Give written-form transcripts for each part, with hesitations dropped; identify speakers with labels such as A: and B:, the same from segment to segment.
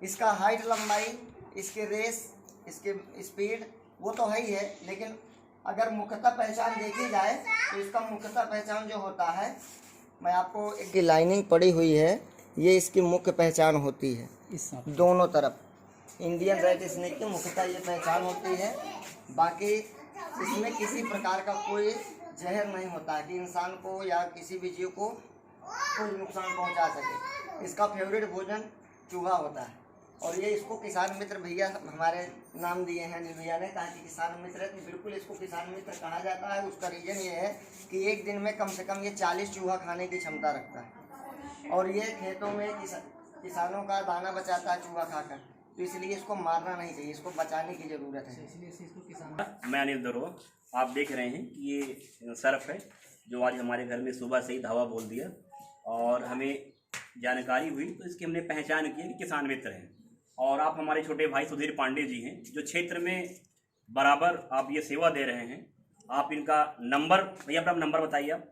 A: इसका हाइट, लंबाई, इसके रेस, इसके स्पीड वो तो है ही है, लेकिन अगर मुख्यतः पहचान देखी जाए तो इसका मुख्यतः पहचान जो होता है, मैं आपको एक लाइनिंग पड़ी हुई है, ये इसकी मुख्य पहचान होती है। दोनों तरफ इंडियन रेड स्नेक की मुख्यतः ये पहचान होती है। बाकी इसमें किसी प्रकार का कोई जहर नहीं होता है कि इंसान को या किसी भी जीव को कोई नुकसान पहुंचा सके। इसका फेवरेट भोजन चूहा होता है और ये इसको किसान मित्र भैया हमारे नाम दिए हैं अनिल भैया ने, कहा कि किसान मित्र है तो बिल्कुल इसको किसान मित्र कहा जाता है। उसका रीज़न ये है कि एक दिन में कम से कम ये 40 चूहा खाने की क्षमता रखता है और ये खेतों में किसानों का दाना बचाता है चूहा खाकर, तो इसलिए इसको मारना नहीं चाहिए, इसको बचाने की ज़रूरत है। इसको किसान
B: मैं अनिल दरोगा, आप देख रहे हैं कि ये सर्फ है जो आज हमारे घर में सुबह से ही धावा बोल दिया और हमें जानकारी हुई तो इसकी हमने पहचान की कि किसान मित्र हैं। और आप हमारे छोटे भाई सुधीर पांडे जी हैं जो क्षेत्र में बराबर आप ये सेवा दे रहे हैं। आप इनका नंबर, भैया अपना नंबर बताइए आप।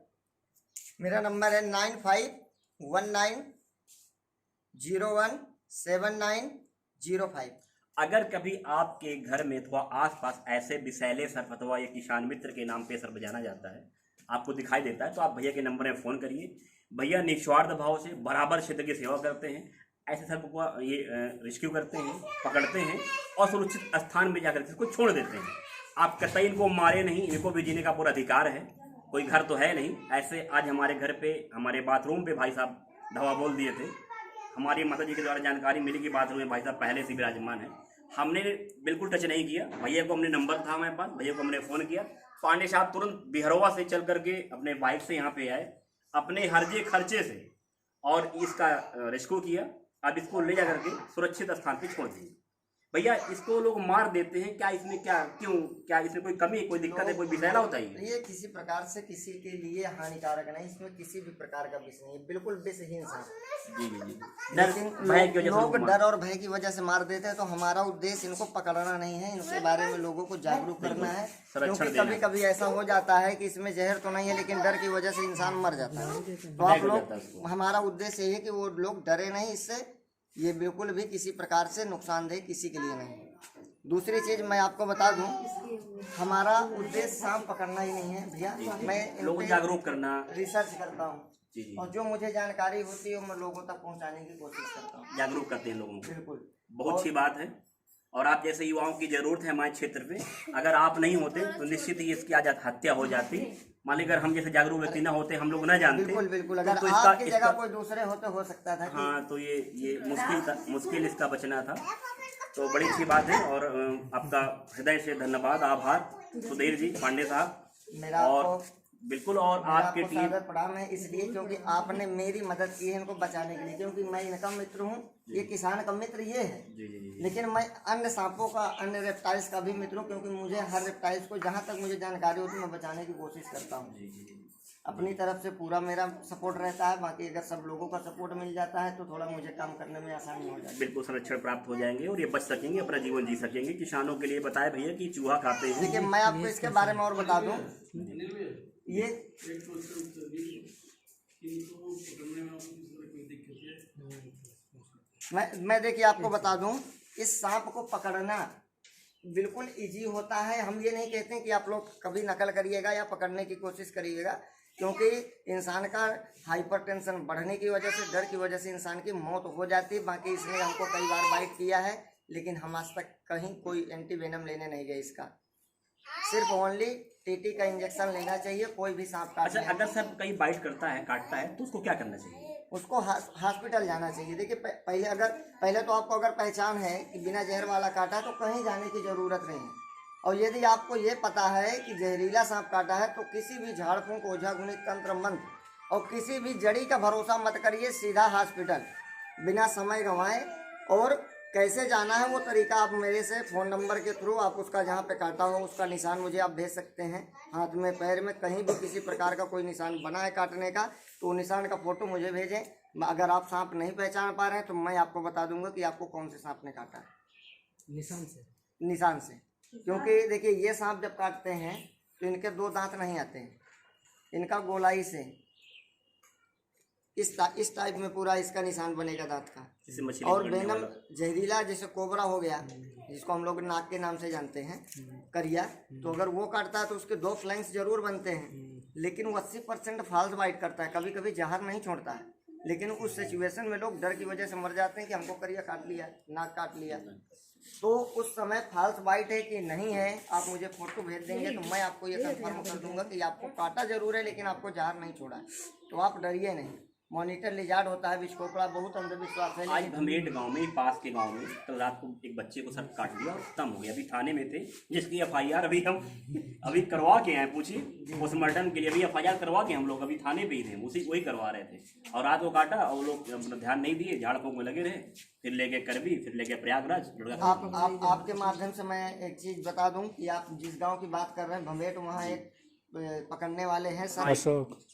A: मेरा नंबर है 9519017905।
B: अगर कभी आपके घर में अथवा आसपास ऐसे विषैले सर्प अथवा ये किसान मित्र के नाम पे सर्प जाना जाता है, आपको दिखाई देता है, तो आप भैया के नंबर में फ़ोन करिए। भैया निस्वार्थ भाव से बराबर क्षेत्र की सेवा करते हैं। ऐसे सर्प को ये रेस्क्यू करते हैं, पकड़ते हैं और सुरक्षित स्थान में जाकर इसको छोड़ देते हैं। आप कतई इनको मारे नहीं, इनको भी जीने का पूरा अधिकार है, कोई घर तो है नहीं। ऐसे आज हमारे घर पे, हमारे बाथरूम पे भाई साहब दवा बोल दिए थे। हमारी माता जी के द्वारा जानकारी मिली कि बाथरूम में भाई साहब पहले से विराजमान है। हमने बिल्कुल टच नहीं किया। भैया को हमने नंबर था हमारे पास, भैया को हमने फ़ोन किया। पांडे साहब तुरंत बिहरवा से चल करके अपने बाइक से यहाँ पे आए अपने हर्जे खर्चे से और इसका रेस्क्यू किया। अब इसको ले जा करके सुरक्षित स्थान पे छोड़ दिए। भैया इसको लोग मार देते हैं, क्या इसमें क्या क्यों, क्या इसमें कोई कमी, कोई दिक्कत है, कोई विषैला होता है?
A: ये किसी प्रकार से किसी के लिए हानिकारक नहीं, इसमें किसी भी प्रकार का विष नहीं है, बिल्कुल विषहीन सांप।
B: जी जी जी।
A: लेकिन लोग डर और भय की वजह से मार देते हैं, तो हमारा उद्देश्य इनको पकड़ना नहीं है, इनके बारे में लोगों को जागरूक करना है। क्योंकि कभी कभी ऐसा हो जाता है कि इसमें जहर तो नहीं है लेकिन डर की वजह से इंसान मर जाता है। तो आप लोग, हमारा उद्देश्य ये है कि वो लोग डरे नहीं इससे। ये बिल्कुल भी किसी प्रकार से नुकसानदेह किसी के लिए नहीं। दूसरी चीज़ मैं आपको बता दूं, हमारा उद्देश्य सांप पकड़ना ही नहीं है भैया, मैं
B: लोगों को जागरूक करना,
A: रिसर्च करता हूँ और जो मुझे जानकारी होती है मैं लोगों तक पहुँचाने की कोशिश करता हूँ।
B: जागरूक करते हैं लोगों को।
A: बिल्कुल,
B: बहुत अच्छी बात है। और आप जैसे युवाओं की जरूरत है हमारे क्षेत्र पे। अगर आप नहीं होते तो निश्चित ही इसकी आज हत्या हो जाती। मान लीजिए अगर हम जैसे जागरूक व्यक्ति ना होते, हम लोग ना जानते,
A: बिल्कुल बिल्कुल, अगर
B: तो
A: आपकी जगह कोई दूसरे होते हो सकता था।
B: हाँ, तो ये मुश्किल था, मुश्किल इसका बचना था। तो बड़ी अच्छी बात है और आपका हृदय से धन्यवाद, आभार सुधीर जी पांडे साहब।
A: मेरा
B: और बिल्कुल, और आपके टीम
A: सादर प्रणाम है इसलिए क्योंकि आपने मेरी मदद की है इनको बचाने के लिए, क्योंकि मैं इनका मित्र हूँ, ये किसान का मित्र ये है। लेकिन मैं अन्य सांपों का, अन्य रेप्टाइल्स का भी मित्र हूँ, क्योंकि मुझे हर रेप्टाइल्स को जहाँ तक मुझे जानकारी होती है मैं बचाने की कोशिश करता हूँ। अपनी तरफ से पूरा मेरा सपोर्ट रहता है। बाकी अगर सब लोगों का सपोर्ट मिल जाता है तो थोड़ा मुझे काम करने में आसानी हो जाती है।
B: बिल्कुल संरक्षण प्राप्त हो जाएंगे और ये बच सकेंगे, अपना जीवन जी सकेंगे। किसानों के लिए बताया भैया कि चूहा खाते हैं।
A: देखिए मैं आपको इसके बारे में और बता दूं, ये मैं देखिए आपको बता दूं, इस सांप को पकड़ना बिल्कुल इजी होता है। हम ये नहीं कहते हैं कि आप लोग कभी नकल करिएगा या पकड़ने की कोशिश करिएगा, क्योंकि इंसान का हाइपरटेंशन बढ़ने की वजह से, डर की वजह से इंसान की मौत हो जाती है। बाकी इसने हमको कई बार बाइट किया है लेकिन हम आज तक कहीं कोई एंटीवेनम लेने नहीं गए। इसका सिर्फ ओनली टीटी का इंजेक्शन लेना चाहिए कोई भी सांप काटने।
B: अच्छा, अगर सर कहीं बाइट करता है, काटता है, तो उसको क्या करना चाहिए?
A: उसको हॉस्पिटल जाना चाहिए। देखिए पहले तो आपको अगर पहचान है कि बिना जहर वाला काटा तो कहीं जाने की ज़रूरत नहीं है। और यदि आपको ये पता है कि जहरीला सांप काटा है तो किसी भी झाड़ फूंक, ओझा गुणित, तंत्र मंत्र और किसी भी जड़ी का भरोसा मत करिए, सीधा हॉस्पिटल बिना समय गंवाए। और कैसे जाना है वो तरीका आप मेरे से फ़ोन नंबर के थ्रू, आप उसका जहाँ पे काटा हो उसका निशान मुझे आप भेज सकते हैं। हाथ में, पैर में, कहीं भी किसी प्रकार का कोई निशान बना है काटने का तो निशान का फ़ोटो मुझे भेजें। अगर आप सांप नहीं पहचान पा रहे हैं तो मैं आपको बता दूंगा कि आपको कौन से सांप ने काटा है निशान से। क्योंकि देखिए ये सांप जब काटते हैं तो इनके 2 दांत नहीं आते हैं, इनका गोलाई से इस टाइप में पूरा इसका निशान बनेगा दांत का।
B: जैसे मछली
A: और
B: पकड़ने
A: वेनम
B: वाला।
A: जहरीला जैसे कोबरा हो गया, जिसको हम लोग नाक के नाम से जानते हैं, करिया, तो अगर वो काटता है तो उसके 2 फ्लैंक्स जरूर बनते हैं, लेकिन वो 80% फॉल्स बाइट करता है, कभी कभी जहर नहीं छोड़ता है। लेकिन उस सिचुएशन में लोग डर की वजह से मर जाते हैं कि हमको करिया काट लिया, नाक काट लिया। तो उस समय फॉल्स बाइट है कि नहीं है, आप मुझे फोटो भेज देंगे तो मैं आपको ये कंफर्म कर दूंगा कि आपको काटा जरूर है लेकिन आपको जहर नहीं छोड़ा है। तो आप डरिए नहीं। मॉनिटर लिजार्ड होता है, बिस्कोपड़ा बहुत अंधविश्वास है।
B: आज भमेट गांव में, पास के गांव में, कल रात को एक बच्चे को सर काट दिया और खत्म हो गया। अभी थाने में थे, जिसकी FIR अभी हम करवा के आए। पूछिए, पोस्टमार्टम के लिए अभी FIR करवा के हम लोग अभी थाने पे ही थे, उसी वही करवा रहे थे। और रात को काटा और लोग अपना ध्यान नहीं दिए, झाड़ फूक में लगे रहे। फिर लेके करबी, फिर लेके प्रयागराज।
A: आपके माध्यम से मैं एक चीज बता दूं कि आप जिस गाँव की बात कर रहे हैं भमेट, वहाँ एक पकड़ने वाले हैं सर,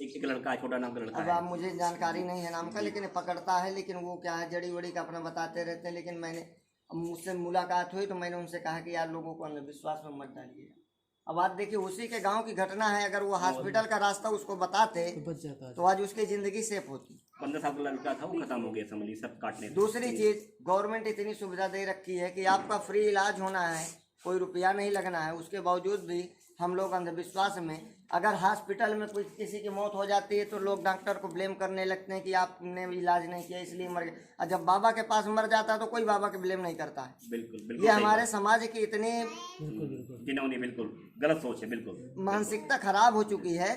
B: एक लड़का, छोटा नाम का लड़का
A: अब
B: है।
A: आप मुझे जानकारी नहीं है नाम का, लेकिन पकड़ता है। लेकिन वो क्या है, जड़ी वड़ी का अपना बताते रहते हैं। लेकिन मैंने मुझसे मुलाकात हुई तो मैंने उनसे कहा कि यार लोगों को अंधविश्वास में मत डालिएगा। अब बात देखिए, उसी के गांव की घटना है। अगर वो हॉस्पिटल का रास्ता उसको बताते तो आज उसकी जिंदगी सेफ होती।
B: 15 साल का लड़का था, वो खत्म हो गया समझ लीजिए, सब काटने।
A: दूसरी चीज, गवर्नमेंट इतनी सुविधा दे रखी है कि आपका फ्री इलाज होना है, कोई रुपया नहीं लगना है। उसके बावजूद भी हम लोग अंधविश्वास में, अगर हॉस्पिटल में कोई किसी की मौत हो जाती है तो लोग डॉक्टर को ब्लेम करने लगते हैं कि आपने इलाज नहीं किया इसलिए मर गया। और जब बाबा के पास मर जाता है तो कोई बाबा के ब्लेम नहीं करता है।
B: बिल्कुल बिल्कुल
A: ये हमारे समाज की इतनी
B: जिन्होंने बिल्कुल गलत सोच है, बिल्कुल
A: मानसिकता खराब हो चुकी है,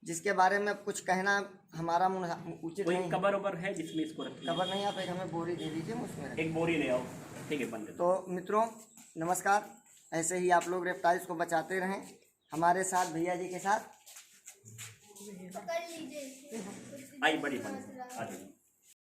A: जिसके बारे में कुछ कहना हमारा उचित
B: कोई
A: नहीं।
B: कबर उबर है जिसमें इसको रखिए।
A: खबर नहीं, आप एक हमें बोरी दे दीजिए, उसमें
B: एक बोरी ले आओ, ठीक है पंडित।
A: तो मित्रों नमस्कार, ऐसे ही आप लोग रेप्टाइल्स को बचाते रहें हमारे साथ, भैया जी के साथ।
B: आई बड़ी पंडित आ जाइए।